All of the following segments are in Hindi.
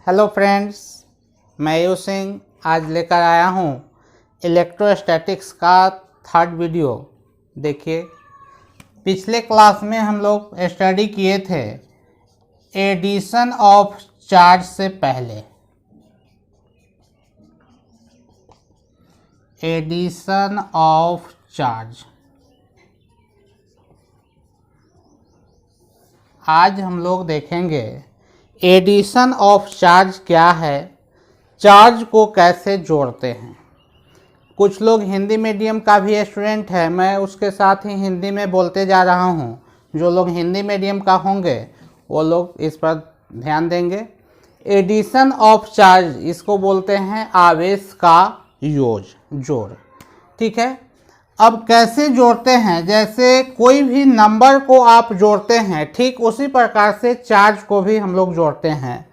हेलो फ्रेंड्स, मैं यू सिंह आज लेकर आया हूँ इलेक्ट्रोस्टैटिक्स का थर्ड वीडियो। देखिए, पिछले क्लास में हम लोग स्टडी किए थे एडिशन ऑफ चार्ज से पहले। एडिशन ऑफ चार्ज आज हम लोग देखेंगे एडिशन ऑफ चार्ज क्या है, चार्ज को कैसे जोड़ते हैं। कुछ लोग हिंदी मीडियम का भी स्टूडेंट है, मैं उसके साथ ही हिंदी में बोलते जा रहा हूँ। जो लोग हिंदी मीडियम का होंगे वो लोग इस पर ध्यान देंगे। एडिशन ऑफ चार्ज इसको बोलते हैं आवेश का जोड़। ठीक है, अब कैसे जोड़ते हैं? जैसे कोई भी नंबर को आप जोड़ते हैं, ठीक उसी प्रकार से चार्ज को भी हम लोग जोड़ते हैं।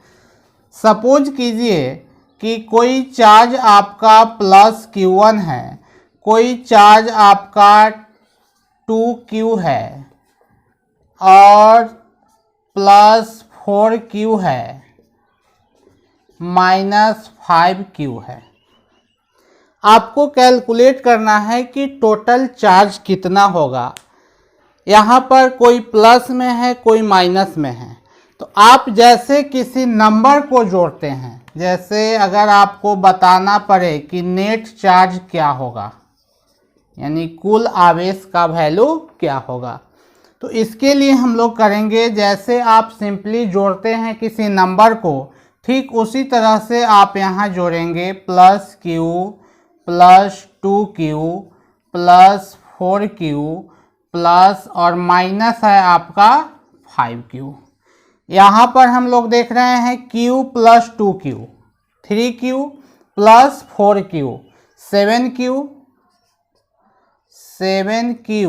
सपोज कीजिए कि कोई चार्ज आपका +Q1 है, कोई चार्ज आपका 2Q है और +4Q है, -5Q है। आपको कैलकुलेट करना है कि टोटल चार्ज कितना होगा। यहाँ पर कोई प्लस में है, कोई माइनस में है। तो आप जैसे किसी नंबर को जोड़ते हैं, जैसे अगर आपको बताना पड़े कि नेट चार्ज क्या होगा, यानी कुल आवेश का वैल्यू क्या होगा, तो इसके लिए हम लोग करेंगे जैसे आप सिंपली जोड़ते हैं किसी नंबर को, ठीक उसी तरह से आप यहाँ जोड़ेंगे +Q +2Q +4Q प्लस और माइनस है आपका 5Q। यहाँ पर हम लोग देख रहे हैं Q +2Q, 3Q +4Q 7Q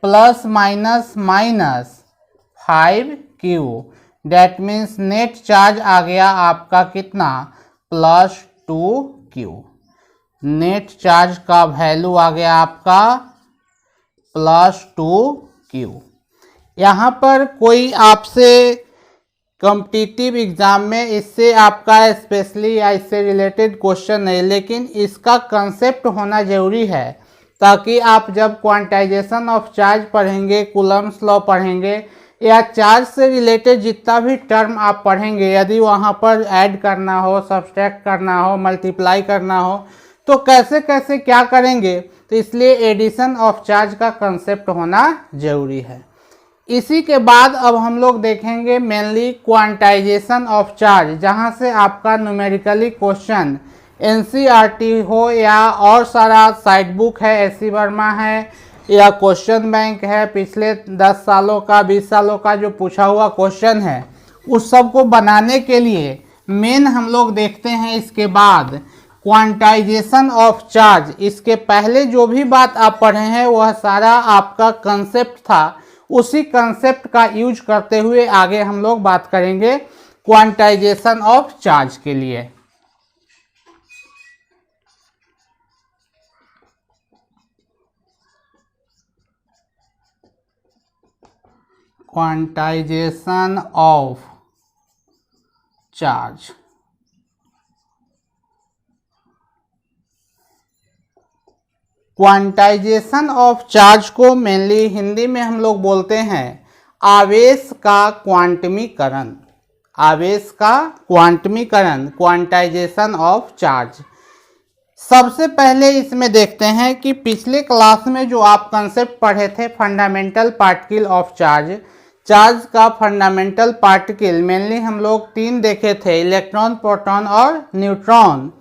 plus minus -5Q। That means net charge आ गया आपका कितना, +2Q। नेट चार्ज का वैल्यू आ गया आपका +2Q। यहाँ पर कोई आपसे कॉम्पिटिटिव एग्जाम में इससे आपका स्पेशली या इससे रिलेटेड क्वेश्चन नहीं, लेकिन इसका कंसेप्ट होना जरूरी है, ताकि आप जब क्वांटाइजेशन ऑफ चार्ज पढ़ेंगे, कूलम्स लॉ पढ़ेंगे या चार्ज से रिलेटेड जितना भी टर्म आप पढ़ेंगे, यदि वहाँ पर ऐड करना हो, सब्सट्रैक्ट करना हो, मल्टीप्लाई करना हो, तो कैसे कैसे क्या करेंगे। तो इसलिए एडिशन ऑफ चार्ज का कंसेप्ट होना जरूरी है। इसी के बाद अब हम लोग देखेंगे मेनली क्वांटाइजेशन ऑफ चार्ज, जहां से आपका न्यूमेरिकली क्वेश्चन NCERT हो या और सारा साइड बुक है, एससी वर्मा है या क्वेश्चन बैंक है, पिछले 10 सालों का 20 सालों का जो पूछा हुआ क्वेश्चन है, उस सब को बनाने के लिए मेन हम लोग देखते हैं इसके बाद क्वांटाइजेशन ऑफ चार्ज। इसके पहले जो भी बात आप पढ़े हैं वह सारा आपका कंसेप्ट था, उसी कंसेप्ट का यूज करते हुए आगे हम लोग बात करेंगे क्वांटाइजेशन ऑफ चार्ज के लिए। Quantization of charge quantization of charge को मेनली हिंदी में हम लोग बोलते हैं आवेश का क्वांटमीकरण। आवेश का क्वांटमीकरण, क्वांटाइजेशन ऑफ चार्ज। सबसे पहले इसमें देखते हैं कि पिछले क्लास में जो आप कंसेप्ट पढ़े थे fundamental particle of charge, charge का फंडामेंटल पार्टिकल मेनली हम लोग 3 देखे थे, इलेक्ट्रॉन, प्रोटॉन और न्यूट्रॉन।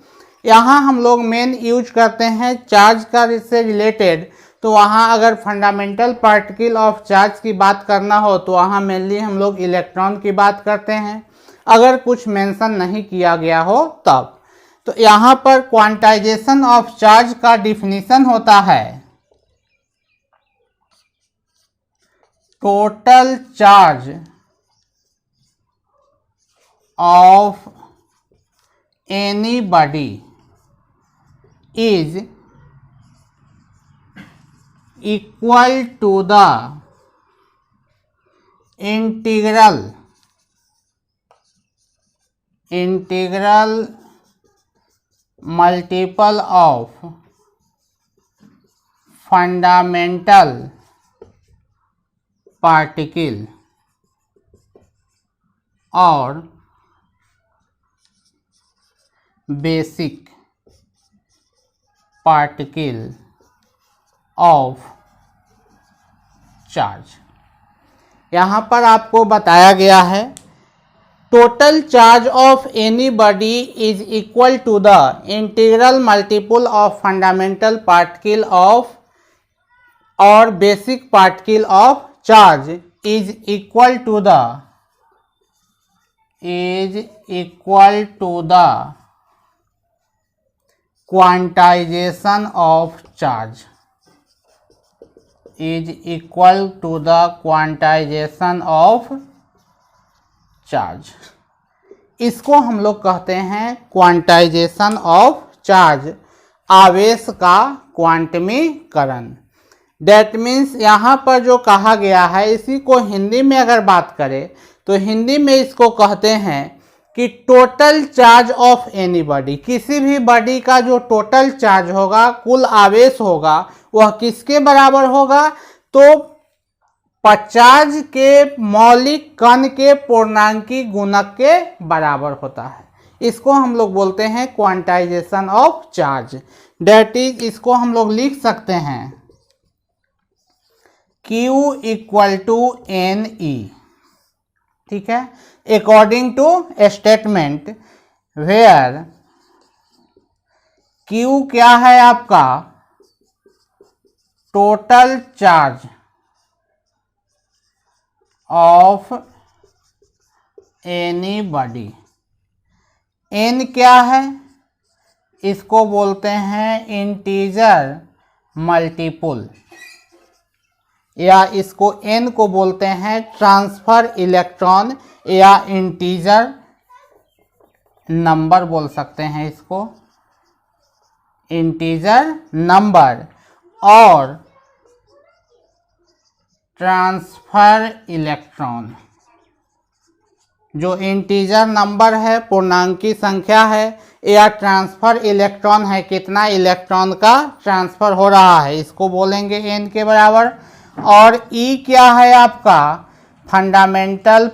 यहाँ हम लोग मेन यूज करते हैं चार्ज का से रिलेटेड, तो वहाँ अगर फंडामेंटल पार्टिकल ऑफ चार्ज की बात करना हो तो वहाँ मेनली हम लोग इलेक्ट्रॉन की बात करते हैं, अगर कुछ मेंशन नहीं किया गया हो तब। तो यहाँ पर क्वांटाइजेशन ऑफ चार्ज का डिफिनीशन होता है total charge of any body is equal to the integral integral multiple of fundamental particle और बेसिक पार्टिकल ऑफ चार्ज। यहाँ पर आपको बताया गया है total charge of any body is equal to the integral multiple of fundamental particle of और basic particle of charge is equal to the quantisation of charge is equal to the quantisation of charge. इसको हम लोग कहते हैं क्वांटाइजेशन ऑफ चार्ज, आवेश का क्वांटमीकरण। डेट मीन्स यहाँ पर जो कहा गया है इसी को हिंदी में अगर बात करें तो हिंदी में इसको कहते हैं कि total charge of any body, किसी भी बॉडी का जो टोटल चार्ज होगा, कुल आवेश होगा, वह किसके बराबर होगा? तो 50 के मौलिक कण के पूर्णांकी गुणक के बराबर होता है। इसको हम लोग बोलते हैं quantisation of charge. That is, इसको हम लोग लिख सकते हैं Q इक्वल टू NE, ठीक है, according to statement where Q क्या है आपका? Total charge of any body. N क्या है? इसको बोलते हैं इंटीजर मल्टीपल, या इसको N को बोलते हैं ट्रांसफर इलेक्ट्रॉन या इंटीजर नंबर बोल सकते हैं, इसको इंटीजर नंबर और ट्रांसफर इलेक्ट्रॉन। जो इंटीजर नंबर है, पूर्णांकी संख्या है, या ट्रांसफर इलेक्ट्रॉन है, कितना इलेक्ट्रॉन का ट्रांसफर हो रहा है, इसको बोलेंगे N के बराबर। और E क्या है आपका? फंडामेंटल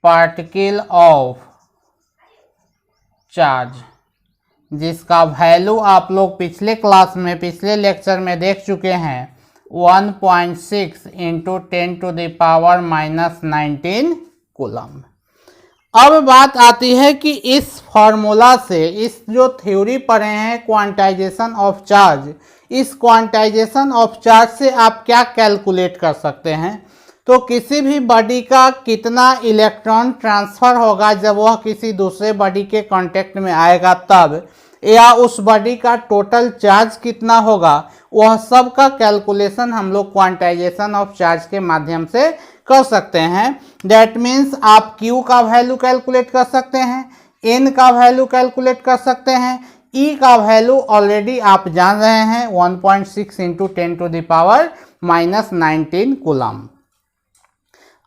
पार्टिकल ऑफ चार्ज, जिसका वैल्यू आप लोग पिछले क्लास में, पिछले लेक्चर में देख चुके हैं, 1.6 इंटू 10⁻⁻19 कूलम। अब बात आती है कि इस फॉर्मूला से, इस जो थ्योरी पढ़े हैं क्वांटाइजेशन ऑफ चार्ज, इस क्वांटाइजेशन ऑफ चार्ज से आप क्या कैलकुलेट कर सकते हैं? तो किसी भी बॉडी का कितना इलेक्ट्रॉन ट्रांसफर होगा जब वह किसी दूसरे बॉडी के कांटेक्ट में आएगा तब, या उस बॉडी का टोटल चार्ज कितना होगा, वह सब का कैलकुलेशन हम लोग क्वांटाइजेशन ऑफ चार्ज के माध्यम से कर सकते हैं। दैट मीन्स आप Q का वैल्यू कैलकुलेट कर सकते हैं, N का वैल्यू कैलकुलेट कर सकते हैं, E का वैल्यू ऑलरेडी आप जान रहे हैं 1.6 इंटू 10⁻⁻19 कूलम।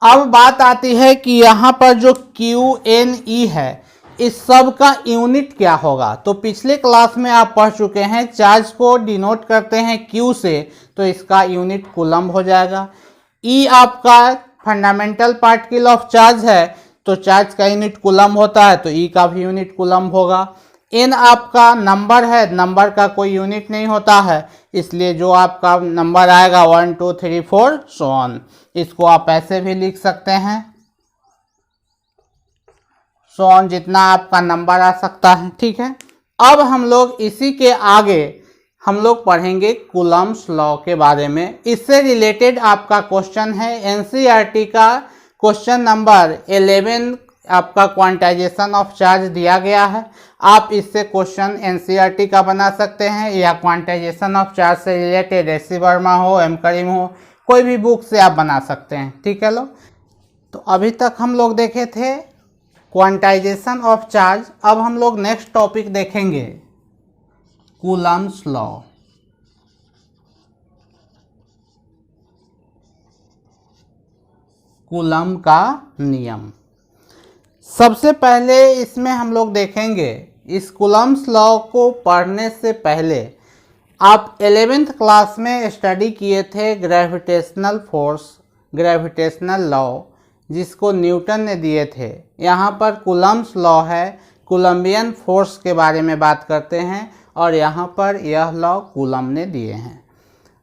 अब बात आती है कि यहाँ पर जो QNE है, इस सब का यूनिट क्या होगा? तो पिछले क्लास में आप पढ़ चुके हैं, चार्ज को डिनोट करते हैं Q से, तो इसका यूनिट कूलम हो जाएगा। E आपका फंडामेंटल पार्टिकल ऑफ चार्ज है, तो चार्ज का यूनिट कूलम होता है, तो E का भी यूनिट कूलम होगा। N आपका नंबर है, नंबर का कोई यूनिट नहीं होता है, इसलिए जो आपका नंबर आएगा 1 2 3 4 सो ऑन, इसको आप ऐसे भी लिख सकते हैं, सो ऑन, जितना आपका नंबर आ सकता है, ठीक है। अब हम लोग इसी के आगे हम लोग पढ़ेंगे कूलम्स लॉ के बारे में। इससे रिलेटेड आपका क्वेश्चन है एनसीईआरटी का क्वेश्चन नंबर 11, आपका क्वांटाइजेशन ऑफ चार्ज दिया गया है। आप इससे क्वेश्चन एनसीईआरटी का बना सकते हैं, या क्वांटाइजेशन ऑफ चार्ज से रिलेटेड एस.सी. वर्मा हो, एम करीम हो, कोई भी बुक से आप बना सकते हैं, ठीक है लोग। तो अभी तक हम लोग देखे थे क्वांटाइजेशन ऑफ चार्ज। अब हम लोग नेक्स्ट टॉपिक देखेंगे कूलम्स लॉ। कूलम का नियम। सबसे पहले इसमें हम लोग देखेंगे, इस कूलम्स लॉ को पढ़ने से पहले आप 11th क्लास में स्टडी किए थे ग्रेविटेशनल फोर्स, ग्रेविटेशनल लॉ, जिसको न्यूटन ने दिए थे। यहाँ पर कूलम्स लॉ है, कूलम्बियन फोर्स के बारे में बात करते हैं, और यहाँ पर यह लॉ कूलम ने दिए हैं।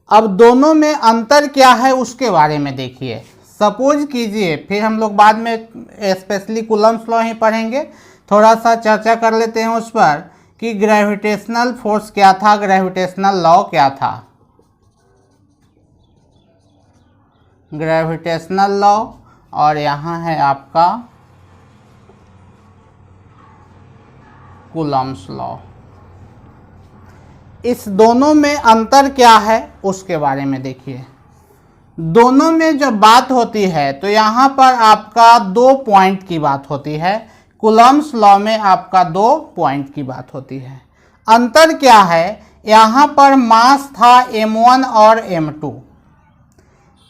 अब दोनों में अंतर क्या है उसके बारे में देखिए। सपोज कीजिए, फिर हम लोग बाद में स्पेशली कूलम्स लॉ ही पढ़ेंगे, थोड़ा सा चर्चा कर लेते हैं उस पर कि ग्रेविटेशनल फोर्स क्या था, ग्रेविटेशनल लॉ क्या था। ग्रेविटेशनल लॉ और यहाँ है आपका कूलम्स लॉ। इस दोनों में अंतर क्या है उसके बारे में देखिए। दोनों में जब बात होती है तो यहाँ पर आपका 2 पॉइंट की बात होती है, कूलम्स लॉ में आपका 2 पॉइंट की बात होती है। अंतर क्या है, यहाँ पर मास था m1 और m2,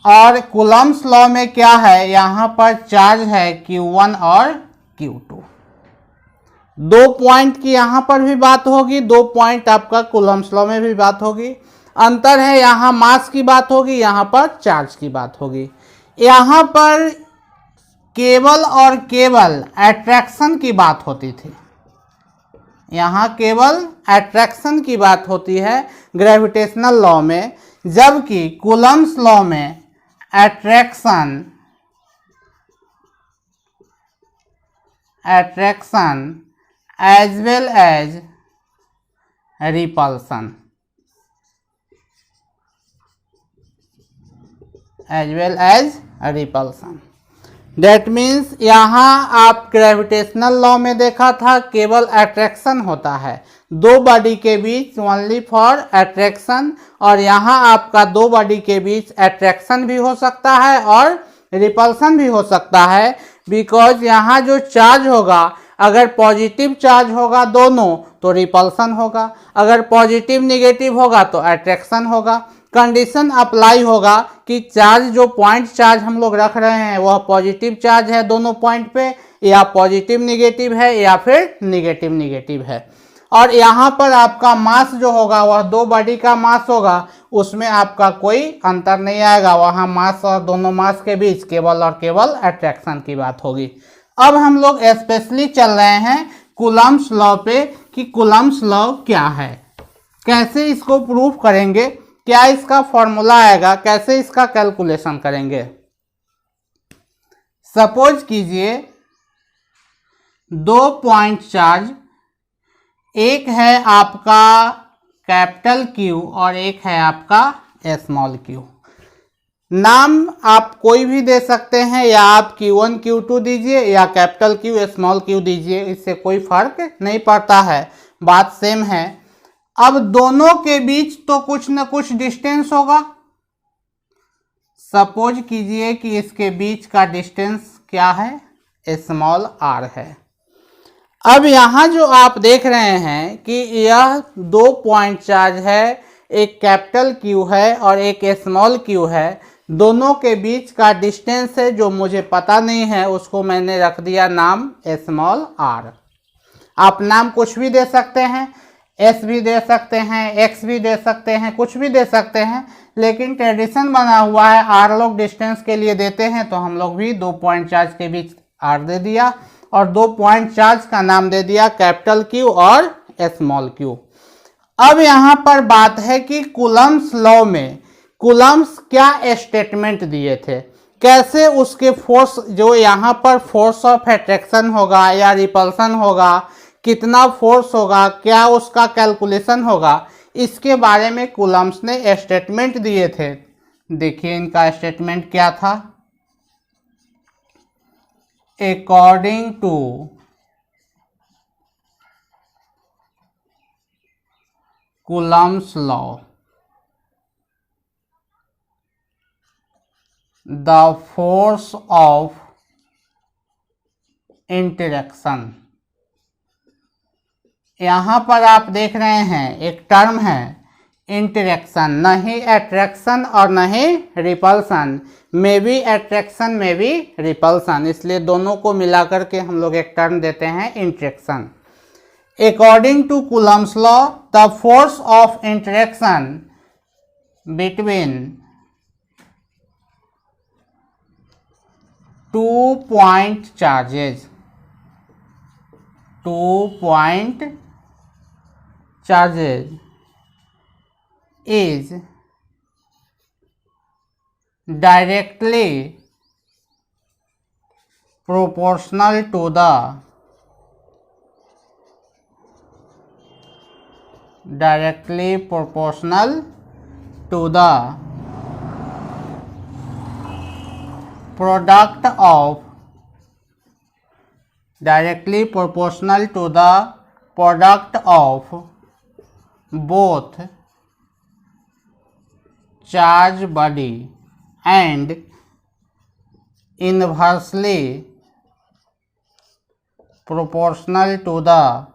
और कूलम्स लॉ में क्या है, यहाँ पर चार्ज है q1 और q2। 2 पॉइंट की यहाँ पर भी बात होगी, 2 पॉइंट आपका कूलम्स लॉ में भी बात होगी। अंतर है, यहाँ मास की बात होगी, यहाँ पर चार्ज की बात होगी। यहाँ पर केवल और केवल अट्रैक्शन की बात होती थी, यहाँ केवल अट्रैक्शन की बात होती है ग्रेविटेशनल लॉ में, जबकि कूलम्स लॉ में attraction as well as repulsion, as well as repulsion. That means यहाँ आप ग्रेविटेशनल लॉ में देखा था केवल अट्रैक्शन होता है, 2 बॉडी के बीच ओनली फॉर अट्रैक्शन, और यहाँ आपका 2 बॉडी के बीच अट्रैक्शन भी हो सकता है और रिपल्सन भी हो सकता है। बिकॉज यहाँ जो चार्ज होगा, अगर पॉजिटिव चार्ज होगा दोनों तो रिपल्सन होगा, अगर पॉजिटिव निगेटिव होगा तो अट्रैक्शन होगा। कंडीशन अप्लाई होगा कि चार्ज जो पॉइंट चार्ज हम लोग रख रहे हैं वह पॉजिटिव चार्ज है दोनों पॉइंट पे, या पॉजिटिव निगेटिव है, या फिर निगेटिव निगेटिव है। और यहाँ पर आपका मास जो होगा वह 2 बॉडी का मास होगा, उसमें आपका कोई अंतर नहीं आएगा, वहाँ मास और दोनों मास के बीच केवल और केवल अट्रैक्शन की बात होगी। अब हम लोग स्पेशली चल रहे हैं कूलम्स लॉ पे कि कूलम्स लॉ क्या है, कैसे इसको प्रूफ करेंगे, क्या इसका फॉर्मूला आएगा, कैसे इसका कैलकुलेशन करेंगे। सपोज कीजिए 2 पॉइंट चार्ज, एक है आपका कैपिटल Q और एक है आपका स्मॉल q। नाम आप कोई भी दे सकते हैं, या आप Q1 Q2 दीजिए या कैपिटल Q स्मॉल q दीजिए, इससे कोई फर्क नहीं पड़ता है, बात सेम है। अब दोनों के बीच तो कुछ न कुछ डिस्टेंस होगा। सपोज कीजिए कि इसके बीच का डिस्टेंस क्या है, स्मॉल r है। अब यहाँ जो आप देख रहे हैं कि यह 2 पॉइंट चार्ज है, एक कैपिटल Q है और एक स्मॉल q है, दोनों के बीच का डिस्टेंस है जो मुझे पता नहीं है, उसको मैंने रख दिया नाम स्मॉल r। आप नाम कुछ भी दे सकते हैं, s भी दे सकते हैं, x भी दे सकते हैं, कुछ भी दे सकते हैं, लेकिन ट्रेडिशन बना हुआ है r लोग डिस्टेंस के लिए देते हैं, तो हम लोग भी 2 पॉइंट चार्ज के बीच r दे दिया और 2 पॉइंट चार्ज का नाम दे दिया कैपिटल Q और स्मॉल q। अब यहाँ पर बात है कि कूलम्स लॉ में कूलम्स क्या स्टेटमेंट दिए थे, कैसे उसके फोर्स, जो यहाँ पर फोर्स ऑफ अट्रैक्शन होगा या रिपल्सन होगा, कितना फोर्स होगा, क्या उसका कैलकुलेशन होगा, इसके बारे में कूलम्स ने स्टेटमेंट दिए थे। देखिए इनका स्टेटमेंट क्या था। According to Coulomb's law, the force of interaction. यहाँ पर आप देख रहे हैं एक टर्म है इंटरेक्शन, नहीं अट्रैक्शन और नहीं repulsion, may be attraction may be repulsion, इसलिए दोनों को मिलाकर के हम लोग एक टर्म देते हैं interaction. According to Coulomb's law the force of interaction between 2 point charges, 2 point charges is directly proportional to the product of both charge body and inversely proportional to the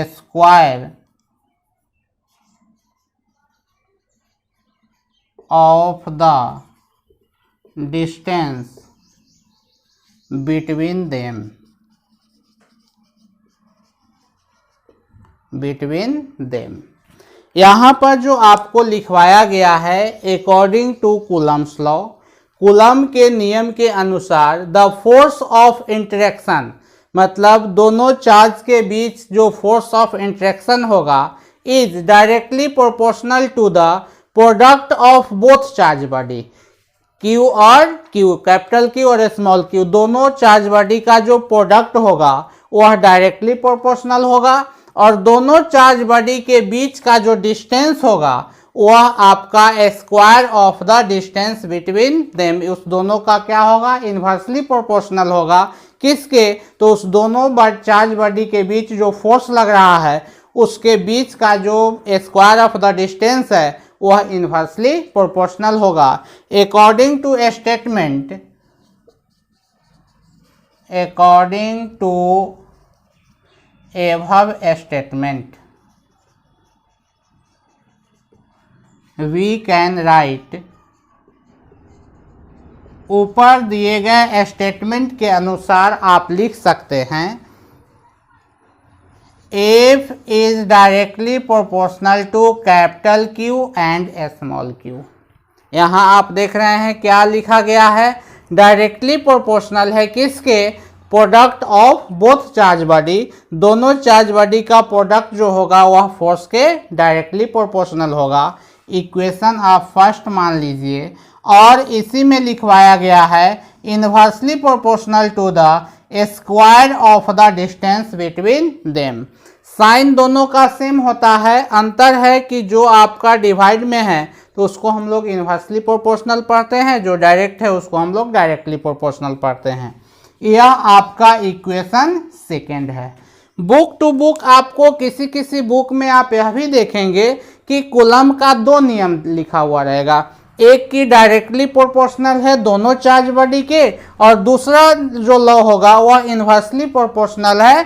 square of the distance between them। यहाँ पर जो आपको लिखवाया गया है according to Coulomb's law, Coulomb के नियम के अनुसार द फोर्स ऑफ इंटरेक्शन, मतलब दोनों चार्ज के बीच जो फोर्स ऑफ इंटरेक्शन होगा is directly proportional to the product of both charge body, Q और क्यू, कैपिटल क्यू और स्मॉल क्यू, दोनों चार्ज बॉडी का जो प्रोडक्ट होगा वह डायरेक्टली प्रोपोर्शनल होगा, और दोनों चार्ज बॉडी के बीच का जो डिस्टेंस होगा वह आपका square of the distance between them, उस दोनों का क्या होगा, इन्वर्सली प्रोपोर्शनल होगा। किसके, तो उस दोनों चार्ज बॉडी के बीच जो फोर्स लग रहा है उसके बीच का जो स्क्वायर ऑफ द डिस्टेंस है वह इन्वर्सली प्रोपोर्शनल होगा। According to above statement we can write, ऊपर दिए गए स्टेटमेंट के अनुसार आप लिख सकते हैं F is directly proportional to capital Q and small q। यहाँ आप देख रहे हैं क्या लिखा गया है, डायरेक्टली प्रोपोर्शनल है किसके, product of both charge body, दोनों चार्ज बॉडी का प्रोडक्ट जो होगा वह फोर्स के डायरेक्टली प्रोपोर्शनल होगा। इक्वेशन आप फर्स्ट मान लीजिए, और इसी में लिखवाया गया है inversely proportional to the square of the distance between them. Sign दोनों का सेम होता है, अंतर है कि जो आपका डिवाइड में है तो उसको हम लोग इन्वर्सली प्रोपोर्शनल पढ़ते हैं, जो डायरेक्ट है उसको हम लोग डायरेक्टली प्रोपोर्शनल पढ़ते हैं। यह आपका इक्वेशन सेकेंड है। बुक टू बुक आपको किसी बुक में आप यह भी देखेंगे कि कूलम का दो नियम लिखा हुआ रहेगा, एक की डायरेक्टली प्रोपोर्शनल है दोनों चार्ज बॉडी के, और दूसरा जो लॉ होगा वह इन्वर्सली प्रोपोर्शनल है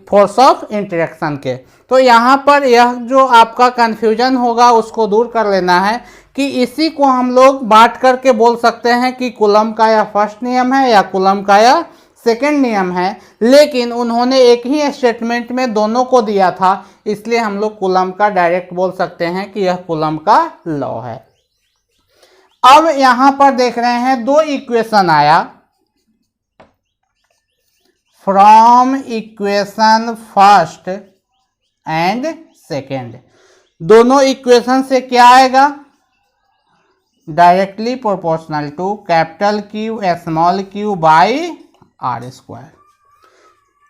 फोर्स ऑफ इंटरेक्शन के। तो यहाँ पर यह जो आपका कन्फ्यूजन होगा उसको दूर कर लेना है कि इसी को हम लोग बांट करके बोल सकते हैं कि कूलम का यह फर्स्ट नियम है या कूलम का यह सेकेंड नियम है, लेकिन उन्होंने एक ही स्टेटमेंट में दोनों को दिया था, इसलिए हम लोग कूलम का डायरेक्ट बोल सकते हैं कि यह कूलम का लॉ है। अब यहां पर देख रहे हैं दो इक्वेशन आया, from equation first and second, दोनों इक्वेशन से क्या आएगा, directly proportional to capital Q small Q by R square.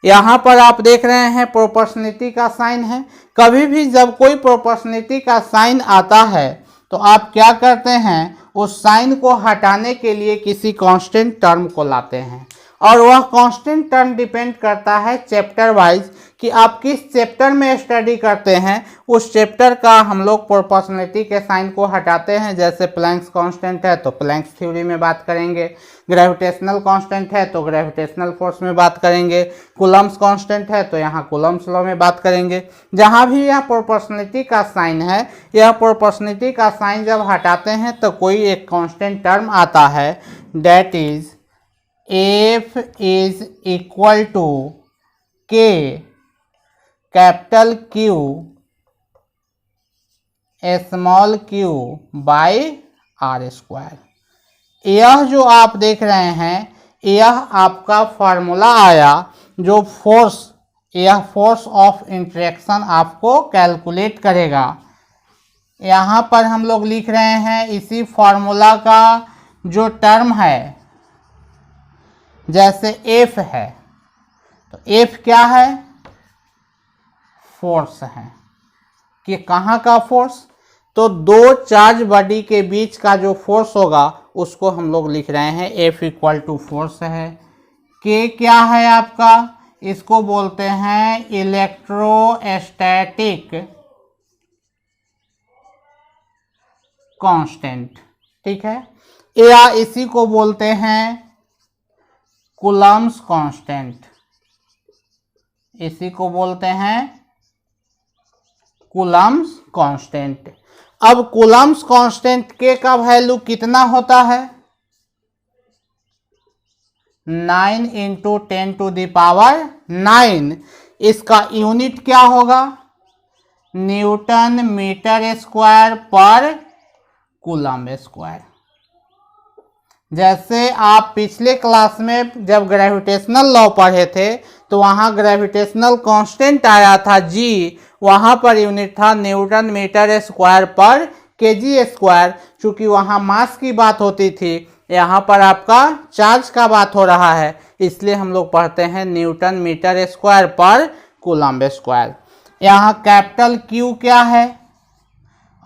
यहां पर आप देख रहे हैं प्रोपोर्शनलिटी का साइन है, कभी भी जब कोई प्रोपोर्शनलिटी का साइन आता है तो आप क्या करते हैं, उस साइन को हटाने के लिए किसी कांस्टेंट टर्म को लाते हैं, और वह कांस्टेंट टर्म डिपेंड करता है चैप्टर वाइज कि आप किस चैप्टर में स्टडी करते हैं, उस चैप्टर का हम लोग प्रोपोर्शनलिटी के साइन को हटाते हैं। जैसे प्लैंक्स कांस्टेंट है तो प्लैंक्स थ्योरी में बात करेंगे, ग्रेविटेशनल कांस्टेंट है तो ग्रेविटेशनल फोर्स में बात करेंगे, कूलम्ब्स कांस्टेंट है तो यहाँ कूलम्ब्स लॉ में बात करेंगे। जहाँ भी यह प्रोपोर्शनलिटी का साइन है, यह प्रोपोर्शनलिटी का साइन जब हटाते हैं तो कोई एक कांस्टेंट टर्म आता है, that is F is equal to K capital Q small q by R square. यह जो आप देख रहे हैं, यह आपका फार्मूला आया जो फोर्स, यह फोर्स ऑफ इंटरेक्शन आपको कैलकुलेट करेगा। यहाँ पर हम लोग लिख रहे हैं इसी फार्मूला का जो टर्म है, जैसे F है तो F क्या है, फोर्स है। कि कहाँ का फोर्स, तो दो चार्ज बॉडी के बीच का जो फोर्स होगा उसको हम लोग लिख रहे हैं F इक्वल टू फोर्स है। K क्या है आपका, इसको बोलते हैं इलेक्ट्रोस्टैटिक कांस्टेंट, ठीक है, या इसी को बोलते हैं कूलम्ब्स कांस्टेंट, इसी को बोलते हैं कूलम्ब्स कांस्टेंट। अब कूलम्ब्स कांस्टेंट के का वैल्यू कितना होता है, 9 इंटू 10 टू द पावर 9। इसका यूनिट क्या होगा, न्यूटन मीटर स्क्वायर पर कूलम्ब स्क्वायर। जैसे आप पिछले क्लास में जब ग्रेविटेशनल लॉ पढ़े थे तो वहाँ ग्रेविटेशनल कांस्टेंट आया था G, वहाँ पर यूनिट था न्यूटन मीटर स्क्वायर पर केजी स्क्वायर। चूँकि वहाँ मास की बात होती थी, यहाँ पर आपका चार्ज का बात हो रहा है, इसलिए हम लोग पढ़ते हैं न्यूटन मीटर स्क्वायर पर कूलम्ब स्क्वायर। यहाँ कैपिटल Q क्या है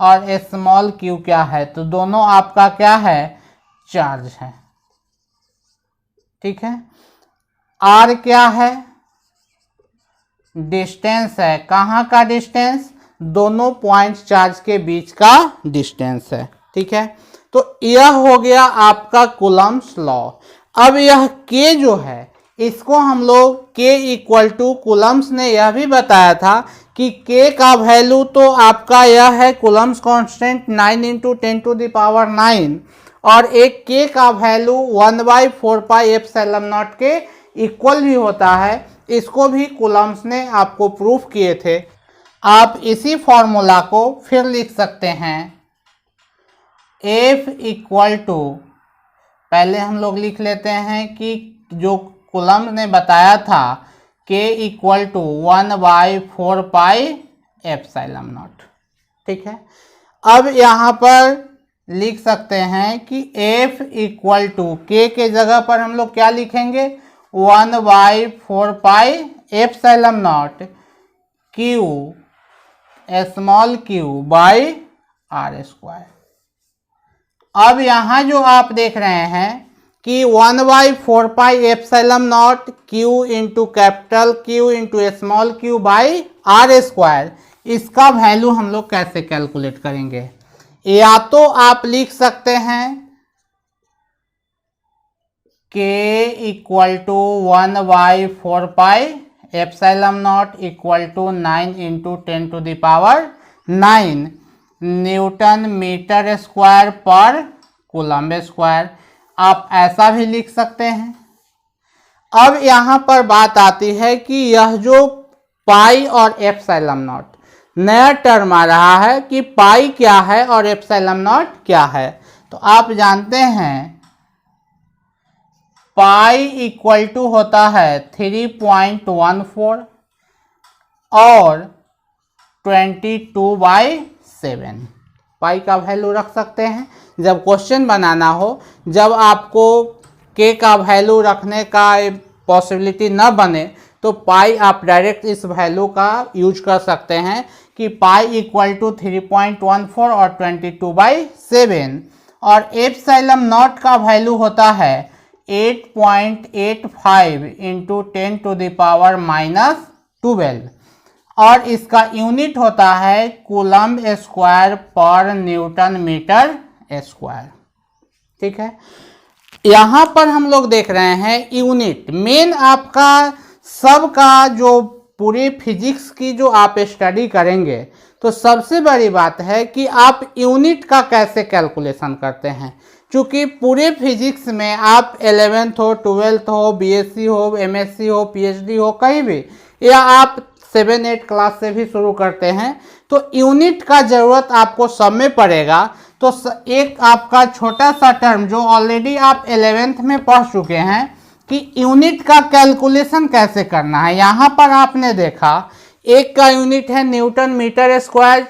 और स्मॉल q क्या है, तो दोनों आपका क्या है, चार्ज है, ठीक है। r क्या है, डिस्टेंस है। कहाँ का डिस्टेंस, दोनों पॉइंट चार्ज के बीच का डिस्टेंस है, ठीक है। तो यह हो गया आपका कूलम्ब्स लॉ। अब यह k जो है, इसको हम लोग k इक्वल टू, कूलम्ब्स ने यह भी बताया था कि k का वैल्यू तो आपका यह है Coulomb's constant 9 into 10 to the power 9, और एक k का वैल्यू 1/4 पाई एप्सिलॉन नॉट के इक्वल भी होता है। इसको भी कूलम्ब्स ने आपको प्रूफ किए थे। आप इसी फॉर्मूला को फिर लिख सकते हैं, F इक्वल टू, पहले हम लोग लिख लेते हैं कि जो कूलम्ब ने बताया था K equal to 1/4 pi epsilon naught, ठीक है। अब यहाँ पर लिख सकते हैं कि F इक्वल टू, K के जगह पर हम लोग क्या लिखेंगे, 1/4 pi epsilon naught Q small q by R square. अब यहाँ जो आप देख रहे हैं कि 1/4 pi epsilon naught Q into capital Q into small q by R square, इसका वैल्यू हम लोग कैसे कैलकुलेट करेंगे, या तो आप लिख सकते हैं K equal to 1/4 pi epsilon naught equal to 9 into 10 to the power 9 newton metre square पर कूलम्ब स्क्वायर। आप ऐसा भी लिख सकते हैं। अब यहाँ पर बात आती है कि यह जो पाई और एप्सिलॉन नॉट, नया टर्म आ रहा है कि पाई क्या है और एप्सिलॉन नॉट क्या है। तो आप जानते हैं पाई इक्वल टू होता है 3.14 और 22/7। पाई का वैल्यू रख सकते हैं। जब क्वेश्चन बनाना हो, जब आपको के का वैल्यू रखने का पॉसिबिलिटी न बने, तो पाई आप डायरेक्ट इस वैल्यू का यूज कर सकते हैं कि पाई इक्वल टू 3.14 और 22/7, और एप्सिलॉन नॉट का वैल्यू होता है 8.85 इंटू 10 टू द पावर 12 और इसका यूनिट होता है कूलम्ब स्क्वायर पर न्यूटन मीटर स्क्वायर। ठीक है, यहाँ पर हम लोग देख रहे हैं यूनिट मेन आपका सबका जो पूरी फिजिक्स की जो आप स्टडी करेंगे तो सबसे बड़ी बात है कि आप यूनिट का कैसे कैलकुलेशन करते हैं। क्योंकि पूरे फिजिक्स में आप 11th हो 12th हो बीएससी हो एमएससी हो पीएचडी हो कहीं भी, या आप 7-8 क्लास से भी शुरू करते हैं तो यूनिट का ज़रूरत आपको सब में पड़ेगा। तो एक आपका छोटा सा टर्म जो ऑलरेडी आप 11th में पढ़ चुके हैं कि यूनिट का कैलकुलेशन कैसे करना है। यहाँ पर आपने देखा एक का यूनिट है न्यूटन मीटर स्क्वायर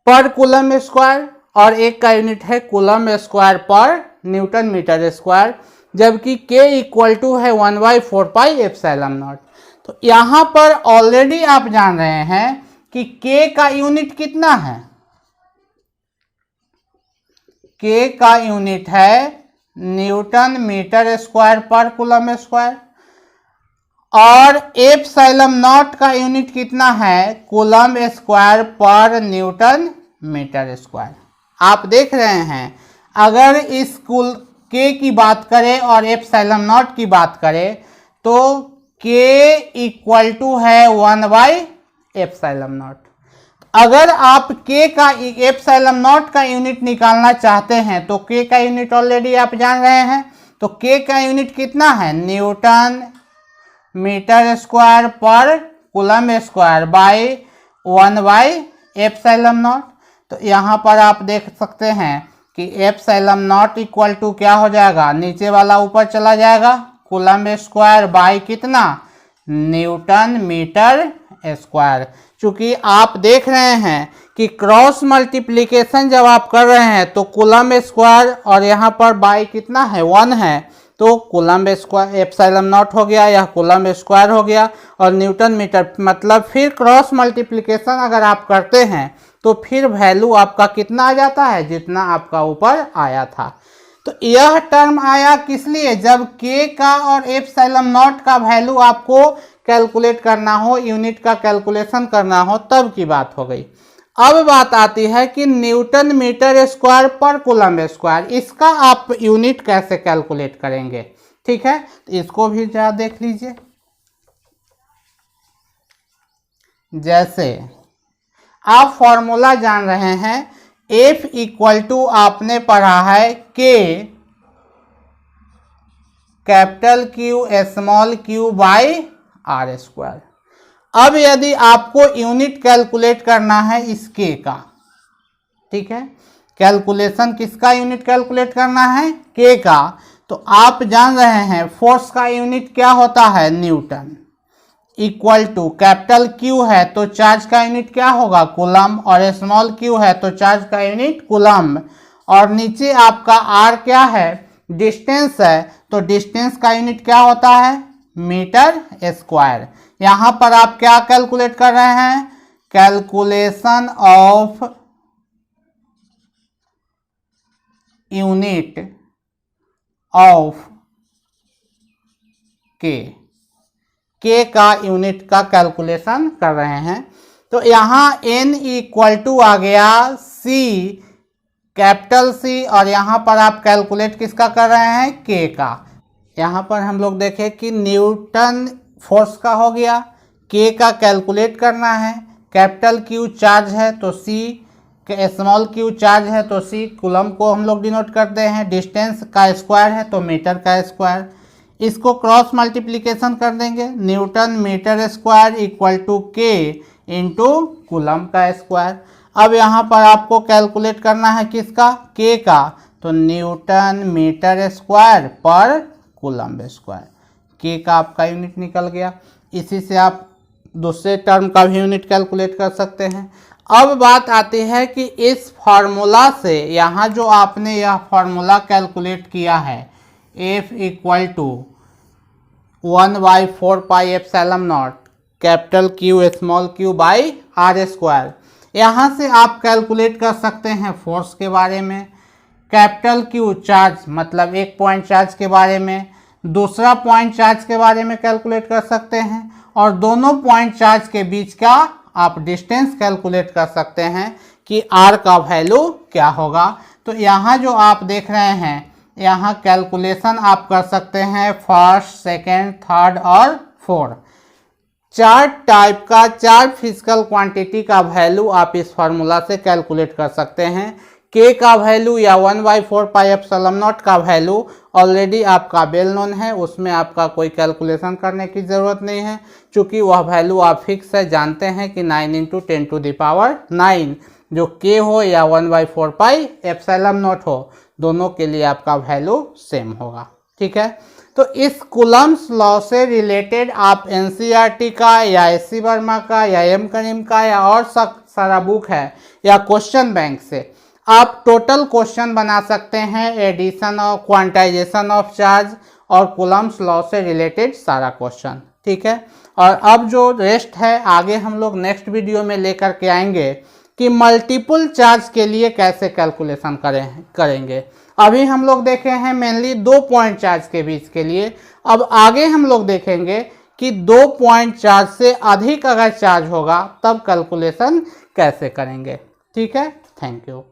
पर कूलम स्क्वायर और एक का यूनिट है कूलम स्क्वायर पर न्यूटन मीटर स्क्वायर, जबकि k इक्वल टू है 1/4 पाई एप्सिलॉन नॉट। तो यहाँ पर ऑलरेडी आप जान रहे हैं कि k का यूनिट कितना है, k का यूनिट है न्यूटन मीटर स्क्वायर पर कूलम स्क्वायर और एप्सिलॉन नॉट का यूनिट कितना है कूलम स्क्वायर पर न्यूटन मीटर स्क्वायर। आप देख रहे हैं अगर इस कुल k की बात करें और एप्सिलॉन नॉट की बात करें तो k इक्वल टू है 1/एप्सिलॉन नॉट। अगर आप k का एप्सिलॉन नॉट का यूनिट निकालना चाहते हैं तो k का यूनिट ऑलरेडी आप जान रहे हैं, तो k का यूनिट कितना है न्यूटन मीटर स्क्वायर पर कूलम स्क्वायर बाय 1/एप्सिलॉन नॉट। तो यहाँ पर आप देख सकते हैं कि एप्सिलॉन नॉट इक्वल टू क्या हो जाएगा, नीचे वाला ऊपर चला जाएगा, कूलम स्क्वायर बाय कितना न्यूटन मीटर स्क्वायर। चूंकि आप देख रहे हैं कि क्रॉस मल्टीप्लिकेशन जब आप कर रहे हैं तो कूलम स्क्वायर और यहाँ पर बाय कितना है 1 है, तो कूलम स्क्वायर एप्सिलॉन नॉट हो गया, यह कूलम स्क्वायर हो गया और न्यूटन मीटर, मतलब फिर क्रॉस मल्टीप्लिकेशन अगर आप करते हैं तो फिर वैल्यू आपका कितना आ जाता है जितना आपका ऊपर आया था। तो यह टर्म आया किस लिए, जब k का और एप्सिलॉन नॉट का वैल्यू आपको कैलकुलेट करना हो, यूनिट का कैलकुलेशन करना हो, तब की बात हो गई। अब बात आती है कि न्यूटन मीटर स्क्वायर पर कूलम स्क्वायर, इसका आप यूनिट कैसे कैलकुलेट करेंगे। ठीक है, तो इसको भी जरा देख लीजिए। जैसे आप फॉर्मूला जान रहे हैं F इक्वल टू आपने पढ़ा है K capital Q small q by R square. अब यदि आपको यूनिट कैलकुलेट करना है इस K का, ठीक है, कैलकुलेशन किसका यूनिट कैलकुलेट करना है K का, तो आप जान रहे हैं फोर्स का यूनिट क्या होता है newton, equal to capital Q है तो चार्ज का यूनिट क्या होगा कूलम, और स्मॉल q है तो चार्ज का यूनिट कूलम, और नीचे आपका R क्या है डिस्टेंस है तो डिस्टेंस का यूनिट क्या होता है मीटर स्क्वायर। यहाँ पर आप क्या कैलकुलेट कर रहे हैं, calculation of unit of K का यूनिट का कैलकुलेशन कर रहे हैं। तो यहाँ n इक्वल टू आ गया C कैपिटल C, और यहाँ पर आप कैलकुलेट किसका कर रहे हैं K का। यहाँ पर हम लोग देखें कि न्यूटन फोर्स का हो गया, K का कैलकुलेट करना है, कैपिटल Q चार्ज है तो C, स्मॉल q चार्ज है तो C, कूलम को हम लोग डिनोट करते हैं, डिस्टेंस का स्क्वायर है तो मीटर का स्क्वायर। इसको क्रॉस मल्टीप्लिकेशन कर देंगे, newton metre square equal to K into coulomb का स्क्वायर। अब यहाँ पर आपको कैलकुलेट करना है किसका K का, तो न्यूटन मीटर स्क्वायर पर कूलम स्क्वायर। K का आपका यूनिट निकल गया। इसी से आप दूसरे टर्म का भी यूनिट कैलकुलेट कर सकते हैं। अब बात आती है कि इस फार्मूला से यहाँ जो आपने यह फार्मूला कैलकुलेट किया है F equal to 1/4 pi epsilon naught capital Q small q by R square, यहाँ से आप कैलकुलेट कर सकते हैं फोर्स के बारे में, कैपिटल Q चार्ज मतलब एक पॉइंट चार्ज के बारे में, दूसरा पॉइंट चार्ज के बारे में कैलकुलेट कर सकते हैं और दोनों पॉइंट चार्ज के बीच का आप डिस्टेंस कैलकुलेट कर सकते हैं कि r का वैल्यू क्या होगा। तो यहाँ जो आप देख रहे हैं यहाँ कैलकुलेशन आप कर सकते हैं फर्स्ट, सेकेंड, थर्ड और फोर्थ, 4 टाइप का 4 फिजिकल क्वांटिटी का वैल्यू आप इस फार्मूला से कैलकुलेट कर सकते हैं। k का वैल्यू या 1/4 पाई एप्सिलॉन नॉट का वैल्यू ऑलरेडी आपका वेल नोन है, उसमें आपका कोई कैलकुलेशन करने की ज़रूरत नहीं है, क्योंकि वह वैल्यू आप फिक्स है, जानते हैं कि 9 × 10⁹ जो k हो या 1/4 पाई एप्सिलॉन नॉट हो, दोनों के लिए आपका वैल्यू सेम होगा। ठीक है, तो इस कूलम्ब्स लॉ से रिलेटेड आप एनसीईआरटी का या एससी वर्मा का या एम करीम का या और सारा बुक है या क्वेश्चन बैंक से आप टोटल क्वेश्चन बना सकते हैं, एडिशन और क्वांटाइजेशन ऑफ चार्ज और कूलम्ब्स लॉ से रिलेटेड सारा क्वेश्चन। ठीक है, और अब जो रेस्ट है आगे हम लोग नेक्स्ट वीडियो में लेकर के आएंगे कि मल्टीपल चार्ज के लिए कैसे कैलकुलेशन करेंगे। अभी हम लोग देखे हैं मेनली 2 पॉइंट चार्ज के बीच के लिए, अब आगे हम लोग देखेंगे कि 2 पॉइंट चार्ज से अधिक अगर चार्ज होगा तब कैलकुलेशन कैसे करेंगे। ठीक है, थैंक यू।